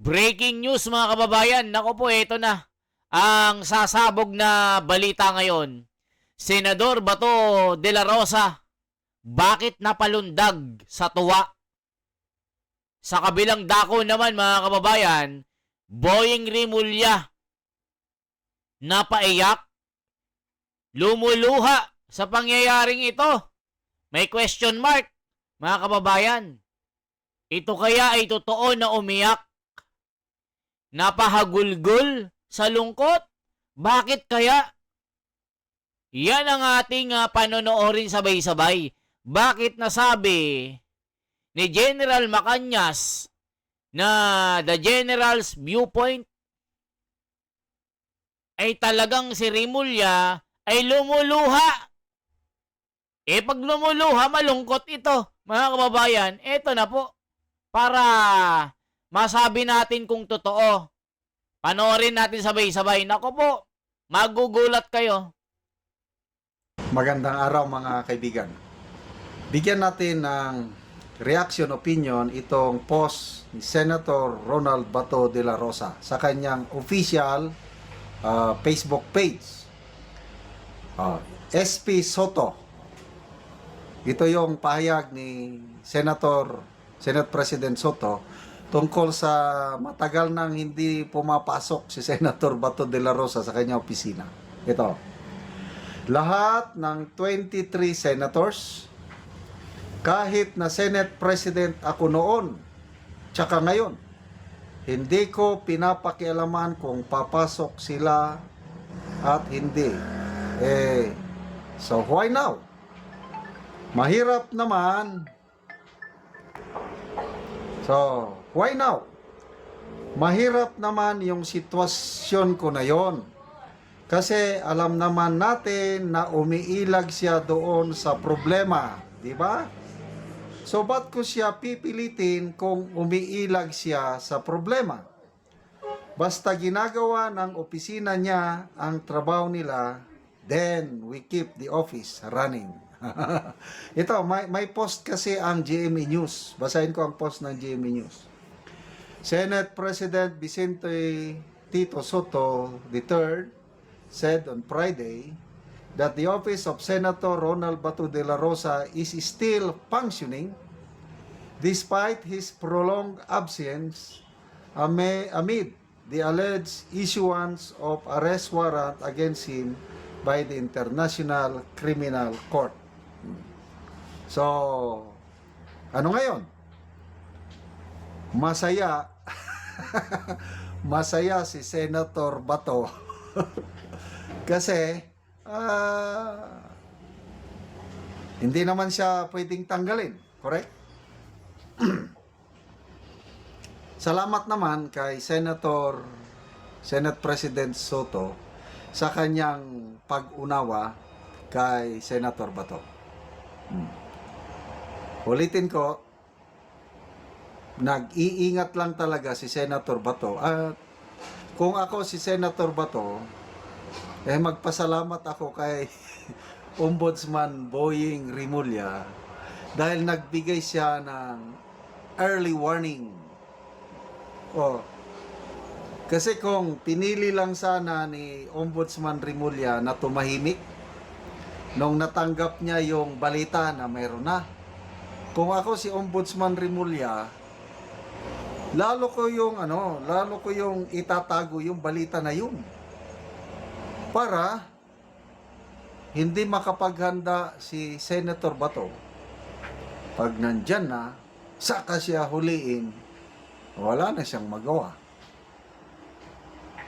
Breaking news mga kababayan. Nako po, ito na. Ang sasabog na balita ngayon. Senador Bato de la Rosa, bakit napalundag sa tuwa? Sa kabilang dako naman mga kababayan, Boying Rimulya, napaiyak, lumuluha sa pangyayaring ito. May question mark mga kababayan. Ito kaya ay totoo na umiyak? Napahagulgol sa lungkot? Bakit kaya? Yan ang ating panonoorin sabay-sabay. Bakit nasabi ni General Macañas na the General's viewpoint ay talagang si Rimulya ay lumuluha? Pag lumuluha, malungkot ito. Mga kababayan, eto na po. Para masabi natin kung totoo. Panoorin natin sabay-sabay. Nako po, magugulat kayo. Magandang araw mga kaibigan. Bigyan natin ng reaction opinion itong post ni Senator Ronald Bato de la Rosa sa kanyang official Facebook page. SP Soto. Ito yung pahayag ni Senate President Soto tungkol sa matagal nang hindi pumapasok si Senator Bato de la Rosa sa kanyang opisina. Ito. Lahat ng 23 senators, kahit na Senate President ako noon, tsaka ngayon, hindi ko pinapakialaman kung papasok sila at hindi. So why now? Mahirap naman. So, why now? Mahirap naman yung sitwasyon ko na yon. Kasi alam naman natin na umiilag siya doon sa problema, di ba? So, ba't ko siya pipilitin kung umiilag siya sa problema? Basta ginagawa ng opisina niya ang trabaho nila, then we keep the office running. Ito, may post kasi ang GMA News. Basahin ko ang post ng GMA News. Senate President Vicente Tito Soto III said on Friday that the office of Senator Ronald Bato de la Rosa is still functioning despite his prolonged absence amid the alleged issuance of arrest warrant against him by the International Criminal Court. So, ano ngayon? Masaya. Masaya si Senator Bato. Kasi, hindi naman siya pwedeng tanggalin. Correct? Salamat naman kay Senate President Soto sa kanyang pag-unawa kay Senator Bato. Ulitin ko, nag-iingat lang talaga si Senator Bato. At kung ako si Senator Bato, magpasalamat ako kay Ombudsman Boying Rimulya dahil nagbigay siya ng early warning. Kasi kung pinili lang sana ni Ombudsman Rimulya na tumahimik nung natanggap niya yung balita na mayroon na. Kung ako si Ombudsman Rimulya, lalo ko yung itatago yung balita na yun. Para hindi makapaghanda si Senator Bato. Pag nandyan na, saka siya huliin, wala na siyang magawa.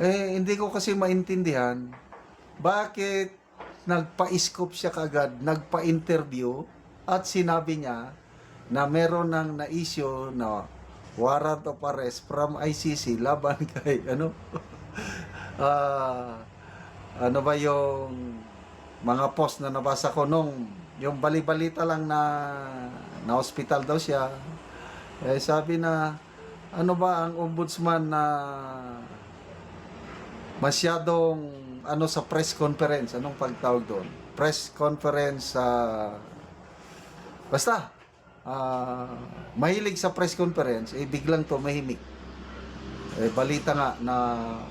Hindi ko kasi maintindihan bakit nagpa-scoop siya kagad, nagpa-interview at sinabi niya na meron ng na-issue na warrant of arrest from ICC laban kay ano ba yung mga post na nabasa ko nung yung bali-balita lang na hospital daw siya. Sabi na ano ba ang ombudsman na masyadong sa press conference, anong pagtawag doon? Press conference basta mahilig sa press conference, biglang tumahimik. balita nga na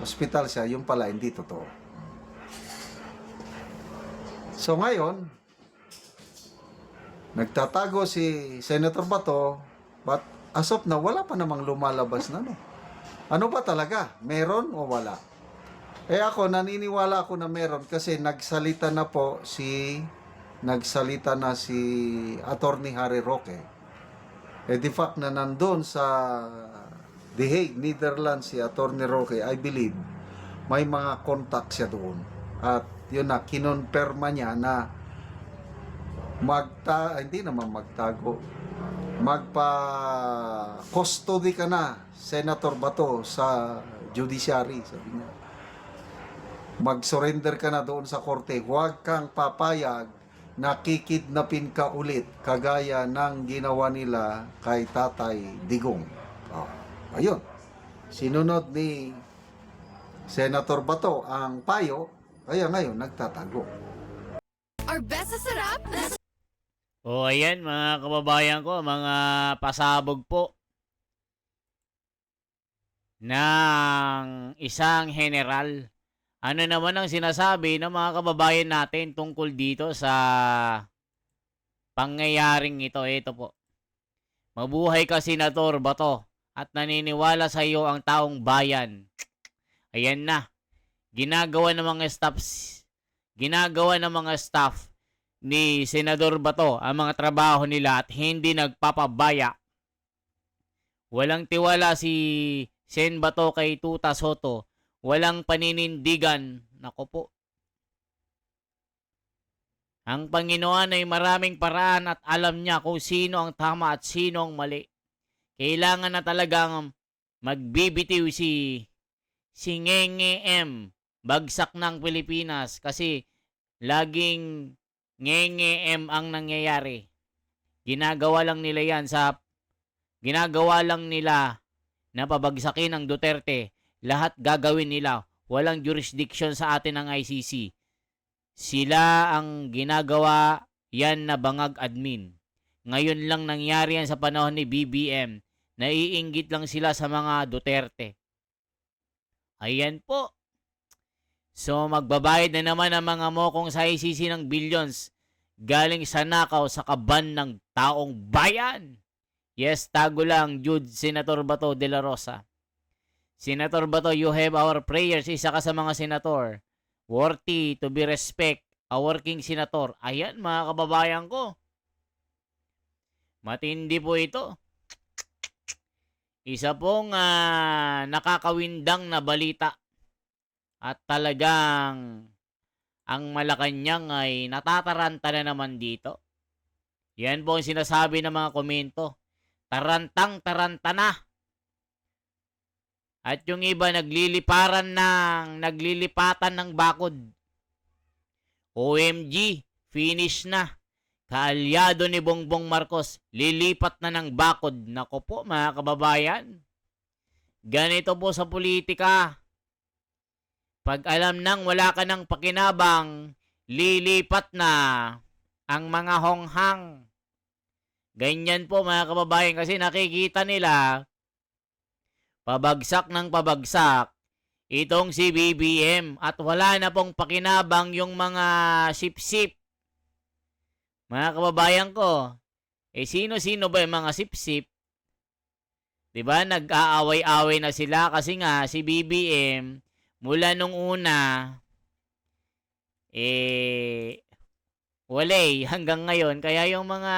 ospital siya, yung pala hindi totoo. So ngayon, nagtatago si Senator Bato, but as of now, wala pa namang lumalabas na, no? Ano ba talaga? Meron o wala? Ako, naniniwala ako na meron kasi nagsalita na si Attorney Harry Roque. The fact na nandun sa The Hague, Netherlands, si Attorney Roque, I believe, may mga contact siya doon. At yun na, kinonperma niya na hindi naman magtago, magpa-custody ka na, Senator Bato, sa judiciary, sabi niya. Mag-surrender ka na doon sa korte. Huwag kang papayag na kikidnapin ka ulit kagaya ng ginawa nila kay Tatay Digong. Ayun. Sinunod ni Senator Bato ang payo, kaya ngayon nagtatago. Our best sa sarap. O ayan mga kababayan ko, mga pasabog po ng isang general. Ano naman ang sinasabi ng mga kababayan natin tungkol dito sa pangyayaring ito? Ito po. Mabuhay ka, Senator Bato, at naniniwala sa iyo ang taong bayan. Ayan na. Ginagawa ng mga staff ni Senador Bato ang mga trabaho nila at hindi nagpapabaya. Walang tiwala si Sen Bato kay Tuta Soto. Walang paninindigan. Nako po. Ang Panginoon ay maraming paraan at alam niya kung sino ang tama at sino ang mali. Kailangan na talagang magbibitiw si Ngenge M. Bagsak ng Pilipinas kasi laging Ngenge M ang nangyayari. Ginagawa lang nila na pabagsakin ng Duterte. Lahat gagawin nila. Walang jurisdiction sa atin ng ICC. Sila ang ginagawa yan na bangag admin. Ngayon lang nangyari yan sa panahon ni BBM. Naiinggit lang sila sa mga Duterte. Ayan po. So magbabayad na naman ang mga mokong sa ICC ng billions galing sa nakaw sa kaban ng taong bayan. Yes, tago lang, Jude Senator Bato de la Rosa. Senator Bato, you have our prayers. Isa ka sa mga senator. Worthy to be respect. A working senator. Ayan, mga kababayan ko. Matindi po ito. Isa pong nakakawindang na balita. At talagang ang Malacanang ay natataranta na naman dito. Yan po ang sinasabi ng mga komento. Tarantang-taranta na. At yung iba naglilipatan ng bakod. OMG, finish na. Kaalyado ni Bongbong Marcos, lilipat na ng bakod. Nako po mga kababayan. Ganito po sa politika. Pag alam nang wala ka ng pakinabang, lilipat na ang mga honghang. Ganyan po mga kababayan kasi nakikita nila pabagsak ng pabagsak itong si BBM at wala na pong pakinabang yung mga sip-sip. Mga kababayan ko, sino-sino ba yung mga sip-sip? Diba, nag-aaway-away na sila kasi nga si BBM mula nung una walay hanggang ngayon. Kaya yung mga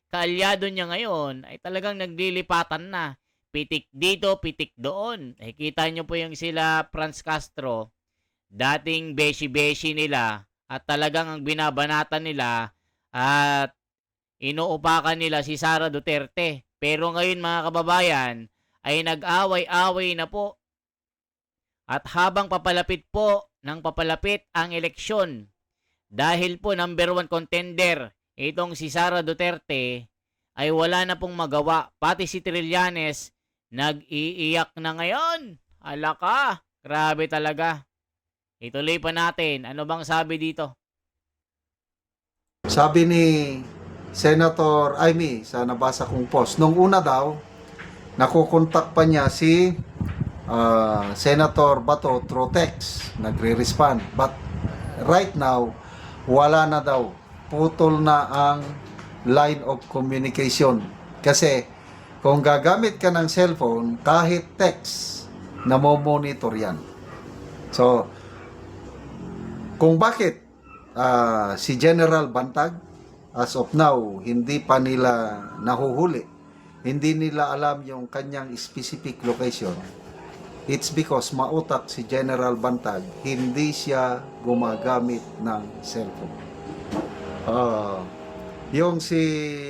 kaalyado niya ngayon ay talagang naglilipatan na. Pitik dito, pitik doon. Kita nyo po yung sila Franz Castro, dating beshi-beshi nila at talagang ang binabanatan nila at inuupakan nila si Sara Duterte. Pero ngayon mga kababayan ay nag-away-away na po. At habang papalapit ang eleksyon, dahil po number 1 contender itong si Sara Duterte ay wala na pong magawa. Pati si Trillanes nag-iiyak na ngayon. Alaka, grabe talaga. Ituloy pa natin. Ano bang sabi dito? Sabi ni Senator Amy sa nabasa kong post, nung una daw, nakukontak pa niya si Senator Bato through text, nagre-respond. But right now, wala na daw. Putol na ang line of communication. Kasi kung gagamit ka ng cellphone, kahit text, namomonitor yan. So, kung bakit si General Bantag, as of now, hindi pa nila nahuhuli, hindi nila alam yung kanyang specific location, it's because mautak si General Bantag, hindi siya gumagamit ng cellphone. Yung si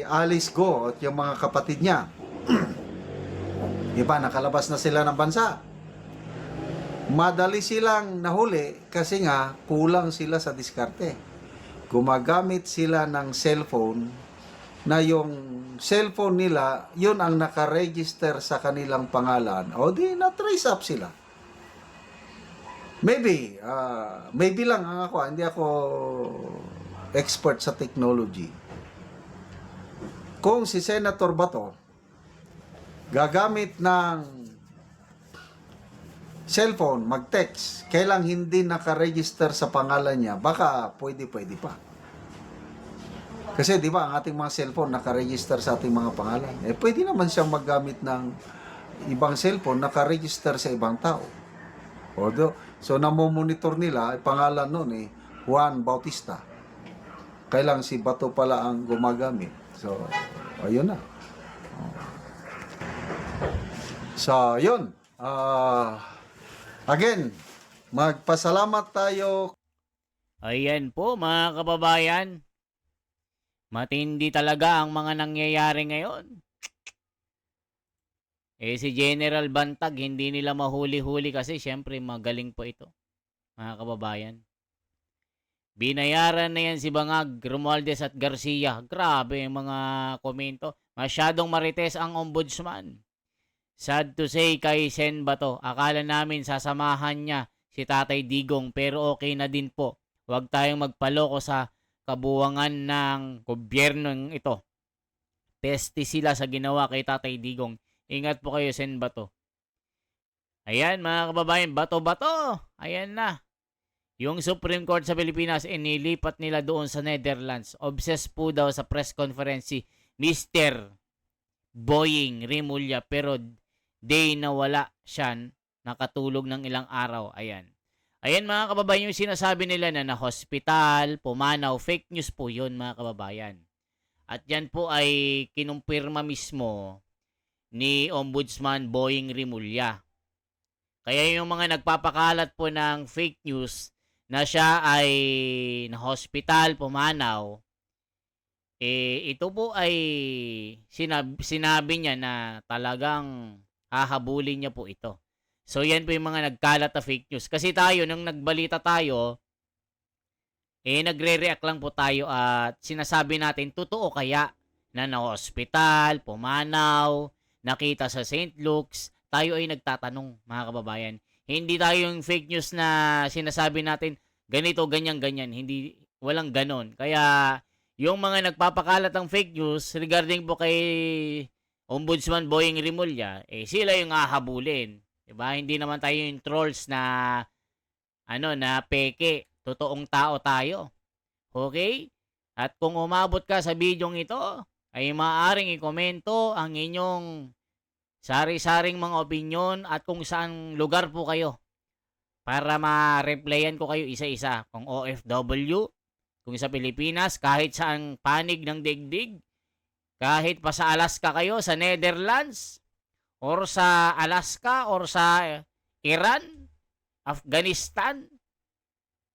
Alice Go at yung mga kapatid niya, iba, nakalabas na sila ng bansa. Madali silang nahuli kasi nga kulang sila sa diskarte. Gumagamit sila ng cellphone na yung cellphone nila, yun ang nakaregister sa kanilang pangalan. O di na-trace up sila. Maybe lang ang ako, hindi ako expert sa technology. Kung si Senator Bato gagamit ng cellphone, mag-text, kailang hindi nakaregister sa pangalan niya, baka pwede pa. Kasi di ba ang ating mga cellphone nakaregister sa ating mga pangalan. Pwede naman siyang maggamit ng ibang cellphone nakaregister sa ibang tao. So namomonitor nila, pangalan nun Juan Bautista. Kailang si Bato pala ang gumagamit. So, ayun na. So, yun. Again, magpasalamat tayo. Ayan po mga kababayan. Matindi talaga ang mga nangyayari ngayon. Si General Bantag, hindi nila mahuli-huli kasi syempre magaling po ito. Mga kababayan. Binayaran na yan si Bangag, Romualdez at Garcia. Grabe yung mga komento. Masyadong marites ang ombudsman. Sad to say kay Sen Bato, akala namin sasamahan niya si Tatay Digong pero okay na din po. Huwag tayong magpaloko sa kabuwangan ng gobyernong ito. Peste sila sa ginawa kay Tatay Digong. Ingat po kayo, Sen Bato. Ayan mga kababayan, Bato-Bato. Ayan na. Yung Supreme Court sa Pilipinas, inilipat nila doon sa Netherlands. Obsessed po daw sa press conference si Mr. Boying Rimulya pero day na wala siya, nakatulog ng ilang araw. Ayan. Ayan mga kababayan, yung sinasabi nila na hospital, pumanaw, fake news po yun mga kababayan. At yan po ay kinumpirma mismo ni Ombudsman Boying Rimulya. Kaya yung mga nagpapakalat po ng fake news na siya ay na hospital, pumanaw, ito po ay sinabi niya na talagang hahabulin niya po ito. So yan po yung mga nagkalat na fake news. Kasi tayo, nung nagbalita tayo, nagre-react lang po tayo at sinasabi natin, totoo kaya na na-hospital, pumanaw, nakita sa St. Luke's, tayo ay nagtatanong mga kababayan. Hindi tayo yung fake news na sinasabi natin, ganito, ganyan, ganyan. Hindi, walang ganon. Kaya, yung mga nagpapakalat ng fake news regarding po kay Ombudsman Boying Rimulya, sila yung hahabulin. Diba? Hindi naman tayo yung trolls na na peke. Totoong tao tayo. Okay? At kung umabot ka sa bidyong ito, ay maaaring i-komento ang inyong sari-saring mga opinyon at kung saan lugar po kayo para ma-replyan ko kayo isa-isa. Kung OFW, kung sa Pilipinas, kahit saan panig ng digdig, kahit pa sa Alaska kayo, sa Netherlands, or sa Alaska, or sa Iran, Afghanistan,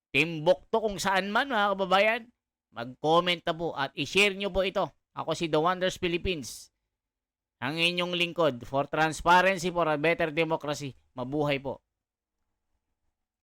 Timbuktu, kung saan man mga kababayan, mag-comment na po at i-share nyo po ito. Ako si The Wonders Philippines, ang inyong lingkod for transparency, for a better democracy. Mabuhay po.